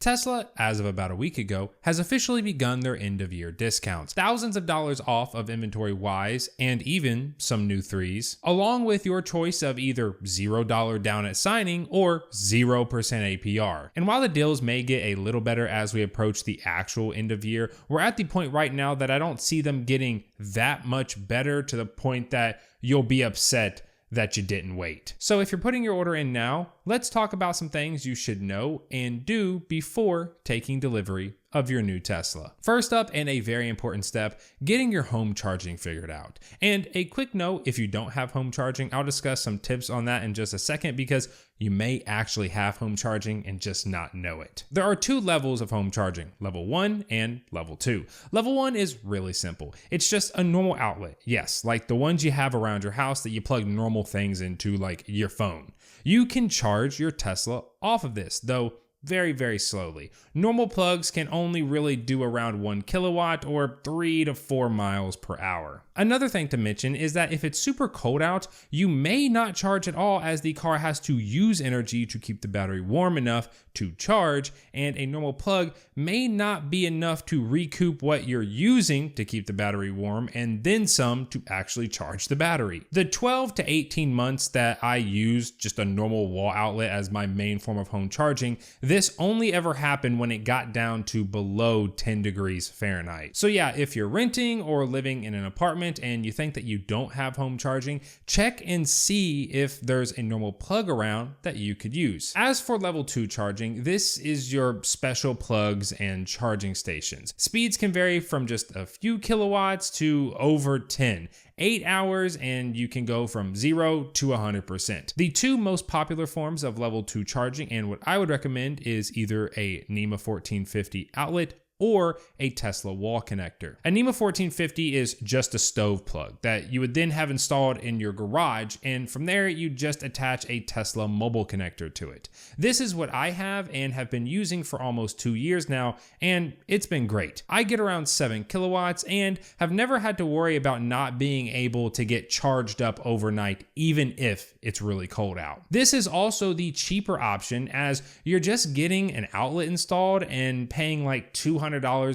Tesla, as of about a week ago, has officially begun their end-of-year discounts. Thousands of dollars off of inventory-wise, and even some new 3s, along with your choice of either $0 down at signing or 0% APR. And while the deals may get a little better as we approach the actual end of year, we're at the point right now that I don't see them getting that much better to the point that you'll be upset that you didn't wait. So if you're putting your order in now, let's talk about some things you should know and do before taking delivery of your new Tesla. First up, and a very important step, getting your home charging figured out. And a quick note, if you don't have home charging, I'll discuss some tips on that in just a second because you may actually have home charging and just not know it. There are 2 levels of home charging, level 1 and level 2. Level 1 is really simple. It's just a normal outlet. Yes, like the ones you have around your house that you plug normal things into, like your phone. You can charge your Tesla off of this, though very, very slowly. Normal plugs can only really do around 1 kilowatt or 3 to 4 miles per hour. Another thing to mention is that if it's super cold out, you may not charge at all as the car has to use energy to keep the battery warm enough to charge, and a normal plug may not be enough to recoup what you're using to keep the battery warm and then some to actually charge the battery. The 12 to 18 months that I used just a normal wall outlet as my main form of home charging, this only ever happened when it got down to below 10 degrees Fahrenheit. So yeah, if you're renting or living in an apartment and you think that you don't have home charging, check and see if there's a normal plug around that you could use. As for level 2 charging, this is your special plugs and charging stations. Speeds can vary from just a few kilowatts to over 10. 8 hours and you can go from 0 to 100%. The 2 most popular forms of level 2 charging, and what I would recommend, is either a NEMA 1450 outlet or a Tesla wall connector. A NEMA 1450 is just a stove plug that you would then have installed in your garage, and from there you just attach a Tesla mobile connector to it. This is what I have and have been using for almost 2 years now, and it's been great. I get around 7 kilowatts and have never had to worry about not being able to get charged up overnight, even if it's really cold out. This is also the cheaper option as you're just getting an outlet installed and paying like $200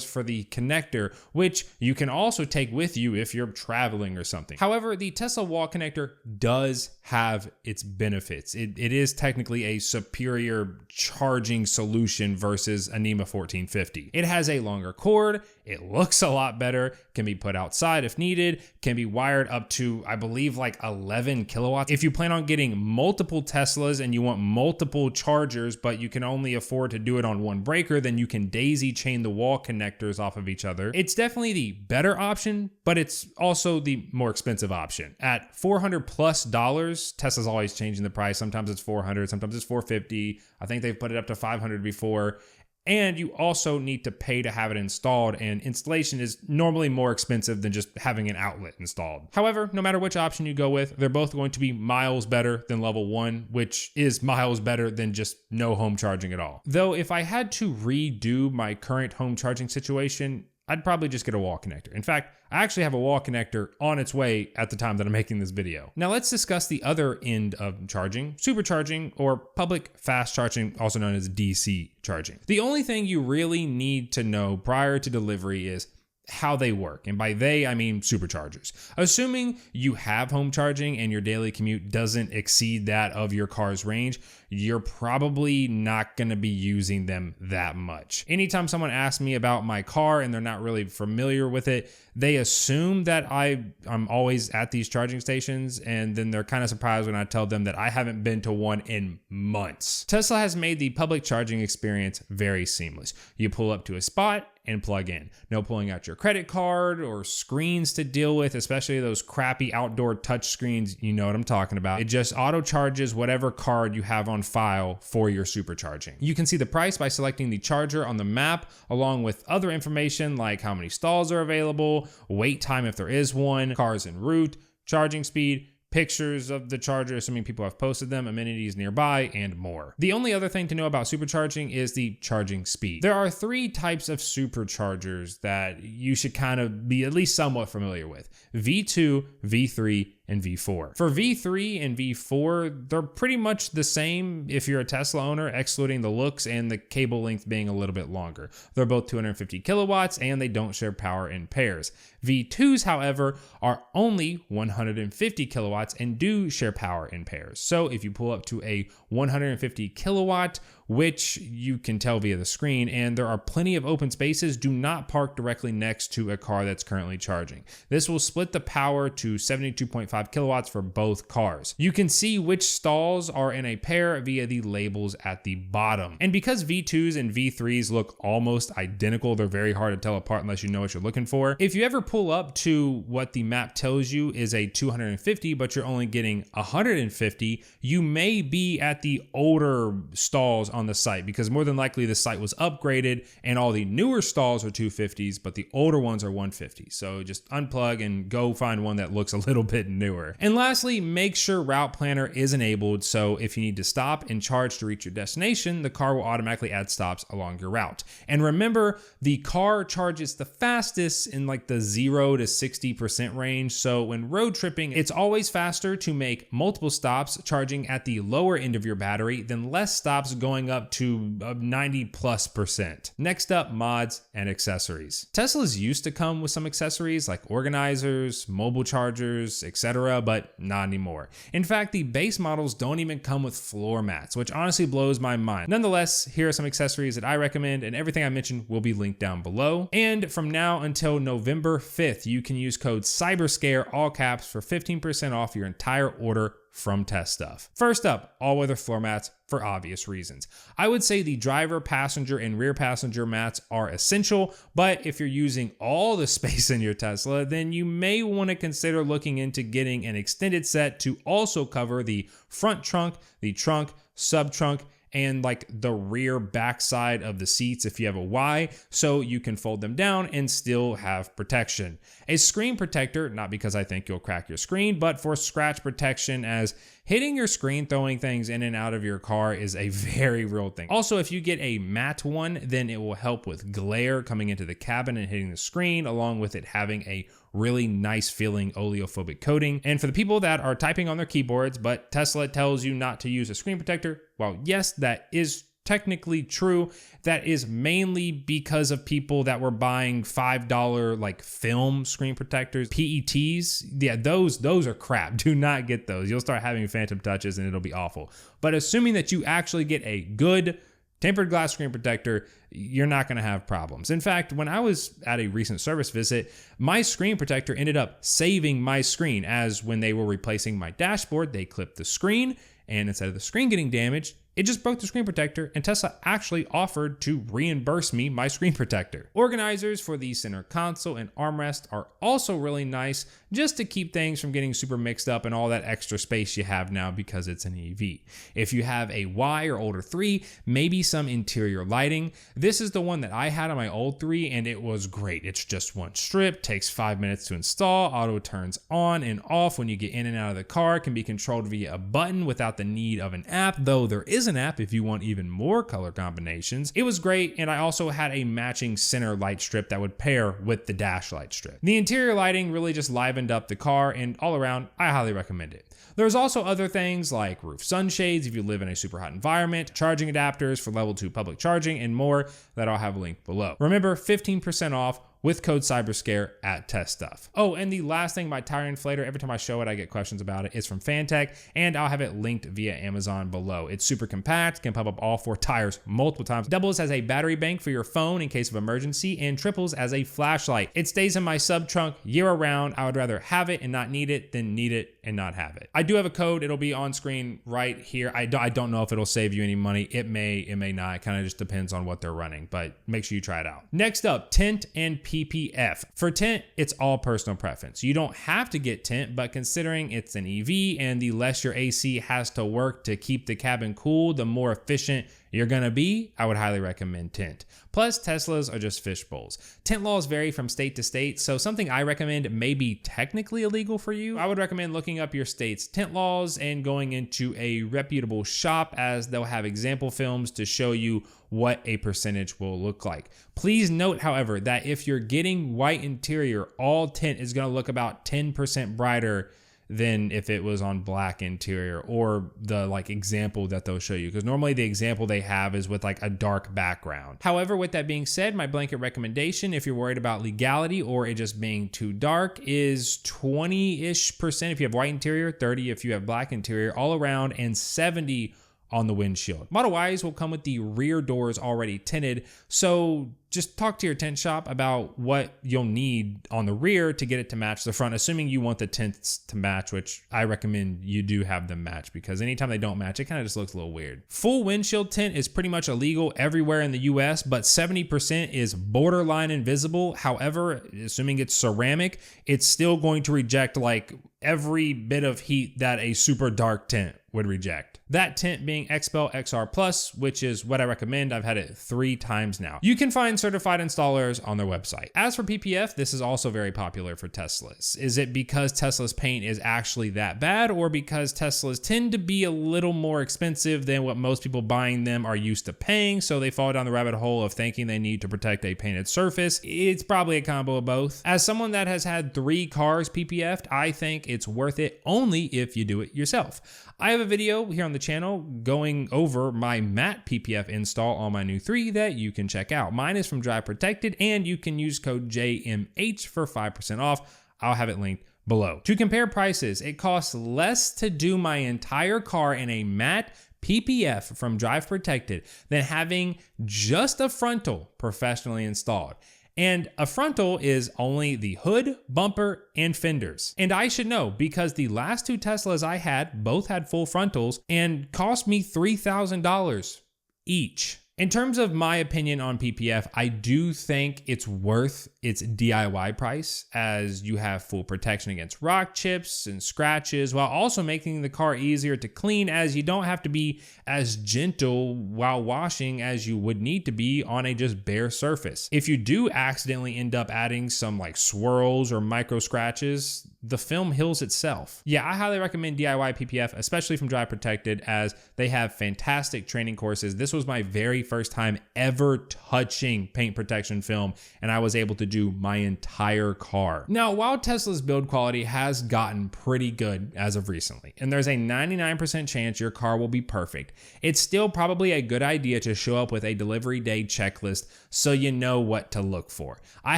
for the connector, which you can also take with you if you're traveling or something. However, the Tesla wall connector does have its benefits. It is technically a superior charging solution versus a NEMA 1450. It has a longer cord, it looks a lot better, can be put outside if needed, can be wired up to, I believe, like 11 kilowatts. If you plan on getting multiple Teslas and you want multiple chargers, but you can only afford to do it on one breaker, then you can daisy chain the wall connectors off of each other. It's definitely the better option, but it's also the more expensive option. At $400+, Tesla's always changing the price. Sometimes it's $400, sometimes it's $450. I think they've put it up to $500 before. And you also need to pay to have it installed, and installation is normally more expensive than just having an outlet installed. However, no matter which option you go with, they're both going to be miles better than level 1, which is miles better than just no home charging at all. Though if I had to redo my current home charging situation, I'd probably just get a wall connector. In fact, I actually have a wall connector on its way at the time that I'm making this video. Now let's discuss the other end of charging, supercharging, or public fast charging, also known as DC charging. The only thing you really need to know prior to delivery is how they work. And by they, I mean superchargers. Assuming you have home charging and your daily commute doesn't exceed that of your car's range, you're probably not going to be using them that much. Anytime someone asks me about my car and they're not really familiar with it, they assume that I'm always at these charging stations, and then they're kind of surprised when I tell them that I haven't been to one in months. Tesla has made the public charging experience very seamless. You pull up to a spot and plug in. No pulling out your credit card or screens to deal with, especially those crappy outdoor touch screens. You know what I'm talking about. It just auto charges whatever card you have on file for your supercharging. You can see the price by selecting the charger on the map, along with other information like how many stalls are available, wait time if there is one, cars en route, charging speed, pictures of the charger, assuming people have posted them, amenities nearby, and more. The only other thing to know about supercharging is the charging speed. There are 3 types of superchargers that you should kind of be at least somewhat familiar with: V2, V3, and V4. For V3 and V4, they're pretty much the same if you're a Tesla owner, excluding the looks and the cable length being a little bit longer. They're both 250 kilowatts and they don't share power in pairs. V2s, however, are only 150 kilowatts and do share power in pairs. So if you pull up to a 150 kilowatt, which you can tell via the screen, and there are plenty of open spaces, do not park directly next to a car that's currently charging. This will split the power to 72.5 kilowatts for both cars. You can see which stalls are in a pair via the labels at the bottom. And because V2s and V3s look almost identical, they're very hard to tell apart unless you know what you're looking for. If you ever pull up to what the map tells you is a 250, but you're only getting 150, you may be at the older stalls on the site, because more than likely the site was upgraded and all the newer stalls are 250s, but the older ones are 150. So just unplug and go find one that looks a little bit newer. And lastly, make sure Route Planner is enabled, so if you need to stop and charge to reach your destination, the car will automatically add stops along your route. And remember, the car charges the fastest in like the 0 to 60% range. So when road tripping, it's always faster to make multiple stops charging at the lower end of your battery than less stops going up to 90+%. Next up, mods and accessories. Teslas used to come with some accessories like organizers, mobile chargers, etc., but not anymore. In fact, the base models don't even come with floor mats, which honestly blows my mind. Nonetheless, here are some accessories that I recommend, and everything I mentioned will be linked down below. And from now until November 5th, you can use code CYBERSCARE, all caps, for 15% off your entire order from Test Stuff. First up, all-weather floor mats for obvious reasons. I would say the driver, passenger, and rear passenger mats are essential, but if you're using all the space in your Tesla, then you may want to consider looking into getting an extended set to also cover the front trunk, the trunk, sub-trunk, and like the rear backside of the seats if you have a Y, so you can fold them down and still have protection. A screen protector, not because I think you'll crack your screen, but for scratch protection, as hitting your screen, throwing things in and out of your car is a very real thing. Also, if you get a matte one, then it will help with glare coming into the cabin and hitting the screen, along with it having a really nice feeling oleophobic coating. And for the people that are typing on their keyboards, but Tesla tells you not to use a screen protector, well, yes, that is technically true. That is mainly because of people that were buying $5 like film screen protectors, PETs. Yeah, those are crap. Do not get those. You'll start having phantom touches and it'll be awful. But assuming that you actually get a good tempered glass screen protector, you're not going to have problems. In fact, when I was at a recent service visit, my screen protector ended up saving my screen, as when they were replacing my dashboard, they clipped the screen, and instead of the screen getting damaged, it just broke the screen protector, and Tesla actually offered to reimburse me my screen protector. Organizers for the center console and armrest are also really nice, just to keep things from getting super mixed up and all that extra space you have now because it's an EV. If you have a Y or older 3, maybe some interior lighting. This is the one that I had on my old 3, and it was great. It's just one strip, takes 5 minutes to install, auto turns on and off when you get in and out of the car, can be controlled via a button without the need of an app, though there is an app if you want even more color combinations. It was great, and I also had a matching center light strip that would pair with the dash light strip. The interior lighting really just livened up the car, and all around, I highly recommend it. There's also other things like roof sunshades if you live in a super hot environment, charging adapters for level 2 public charging, and more that I'll have linked below. Remember, 15% off with code CYBERSCARE at Test Stuff. Oh, and the last thing, my tire inflator, every time I show it, I get questions about it. It's from Fantech, and I'll have it linked via Amazon below. It's super compact, can pump up all 4 tires multiple times, doubles as a battery bank for your phone in case of emergency, and triples as a flashlight. It stays in my sub trunk year round. I would rather have it and not need it than need it and not have it. I do have a code. It'll be on screen right here. I don't know if it'll save you any money. It may not. It kind of just depends on what they're running, but make sure you try it out. Next up, Tint and PPF. For Tint, it's all personal preference. You don't have to get Tint, but considering it's an EV and the less your AC has to work to keep the cabin cool, the more efficient you're gonna be, I would highly recommend Tint. Plus, Teslas are just fish bowls. Tint laws vary from state to state, so something I recommend may be technically illegal for you. I would recommend looking up your state's tint laws and going into a reputable shop, as they'll have example films to show you what a percentage will look like. Please note, however, that if you're getting white interior, all tint is gonna look about 10% brighter than if it was on black interior or the like example that they'll show you, because normally the example they have is with like a dark background. However, with that being said, my blanket recommendation, if you're worried about legality or it just being too dark, is 20-ish% if you have white interior, 30 if you have black interior, all around, and 70 on the windshield. Model Ys will come with the rear doors already tinted, so just talk to your tint shop about what you'll need on the rear to get it to match the front, assuming you want the tints to match, which I recommend you do have them match, because anytime they don't match, it kind of just looks a little weird. Full windshield tint is pretty much illegal everywhere in the US, but 70% is borderline invisible. However, assuming it's ceramic, it's still going to reject like every bit of heat that a super dark tint would reject. That tint being XPEL XR Plus, which is what I recommend. I've had it 3 times now. You can find certified installers on their website. As for PPF, this is also very popular for Teslas. Is it because Tesla's paint is actually that bad, or because Teslas tend to be a little more expensive than what most people buying them are used to paying, so they fall down the rabbit hole of thinking they need to protect a painted surface? It's probably a combo of both. As someone that has had 3 cars PPF'd, I think it's worth it only if you do it yourself. I have a video here on the channel going over my matte PPF install on my new 3 that you can check out. Mine is from Drive Protected, and you can use code JMH for 5% off. I'll have it linked below. To compare prices, it costs less to do my entire car in a matte PPF from Drive Protected than having just a frontal professionally installed. And a frontal is only the hood, bumper, and fenders. And I should know, because the last 2 Teslas I had both had full frontals and cost me $3,000 each. In terms of my opinion on PPF, I do think it's worth its DIY price, as you have full protection against rock chips and scratches, while also making the car easier to clean, as you don't have to be as gentle while washing as you would need to be on a just bare surface. If you do accidentally end up adding some like swirls or micro scratches, the film heals itself. Yeah, I highly recommend DIY PPF, especially from Drive Protected, as they have fantastic training courses. This was my very first time ever touching paint protection film, and I was able to do my entire car. Now, while Tesla's build quality has gotten pretty good as of recently, and there's a 99% chance your car will be perfect, it's still probably a good idea to show up with a delivery day checklist so you know what to look for. I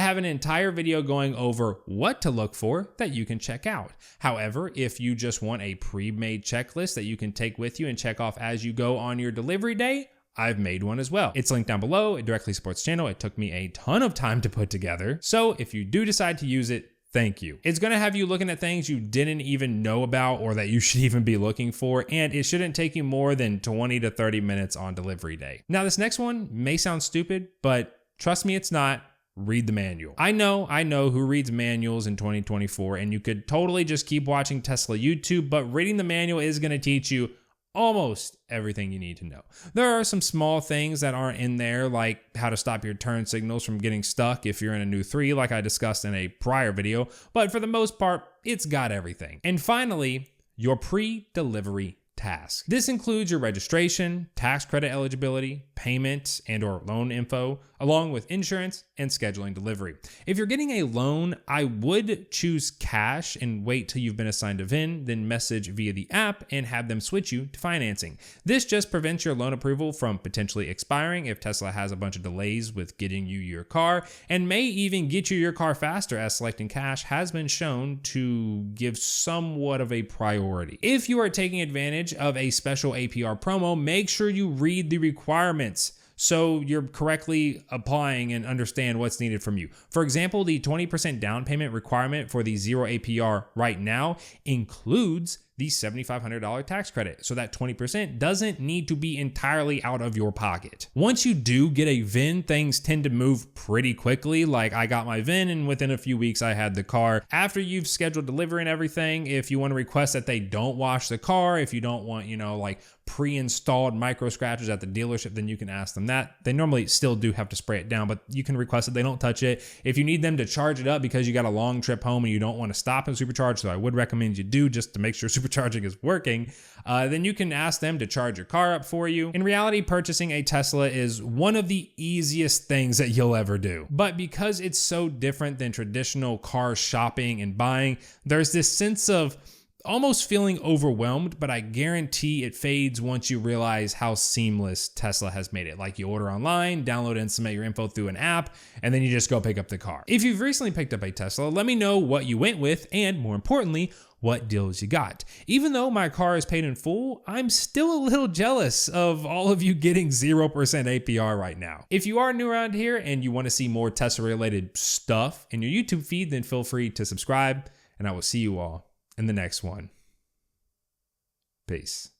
have an entire video going over what to look for that you can check out. However, if you just want a pre-made checklist that you can take with you and check off as you go on your delivery day, I've made one as well. It's linked down below. It directly supports the channel. It took me a ton of time to put together. So if you do decide to use it, thank you. It's gonna have you looking at things you didn't even know about or that you should even be looking for, and it shouldn't take you more than 20 to 30 minutes on delivery day. Now, this next one may sound stupid, but trust me, it's not. Read the manual. I know who reads manuals in 2024, and you could totally just keep watching Tesla YouTube, but reading the manual is gonna teach you almost everything you need to know. There are some small things that aren't in there, like how to stop your turn signals from getting stuck if you're in a new 3, like I discussed in a prior video, but for the most part, it's got everything. And finally, your pre-delivery task. This includes your registration, tax credit eligibility, payment and or loan info, along with insurance and scheduling delivery. If you're getting a loan, I would choose cash and wait till you've been assigned a VIN, then message via the app and have them switch you to financing. This just prevents your loan approval from potentially expiring if Tesla has a bunch of delays with getting you your car, and may even get you your car faster, as selecting cash has been shown to give somewhat of a priority. If you are taking advantage of a special APR promo, make sure you read the requirements so you're correctly applying and understand what's needed from you. For example, the 20% down payment requirement for the 0 APR right now includes the $7,500 tax credit, so that 20% doesn't need to be entirely out of your pocket. Once you do get a VIN, things tend to move pretty quickly. Like, I got my VIN and within a few weeks I had the car. After you've scheduled delivery and everything, if you want to request that they don't wash the car, if you don't want, like pre-installed micro scratches at the dealership, then you can ask them that. They normally still do have to spray it down, but you can request that they don't touch it. If you need them to charge it up because you got a long trip home and you don't want to stop and supercharge, so I would recommend you do, just to make sure supercharging is working, then you can ask them to charge your car up for you. In reality, purchasing a Tesla is one of the easiest things that you'll ever do. But because it's so different than traditional car shopping and buying, there's this sense of almost feeling overwhelmed, but I guarantee it fades once you realize how seamless Tesla has made it. Like you order online, download and submit your info through an app, and then you just go pick up the car. If you've recently picked up a Tesla, let me know what you went with and, more importantly, what deals you got. Even though my car is paid in full, I'm still a little jealous of all of you getting 0% APR right now. If you are new around here and you want to see more Tesla related stuff in your YouTube feed, then feel free to subscribe, and I will see you all in the next one. Peace.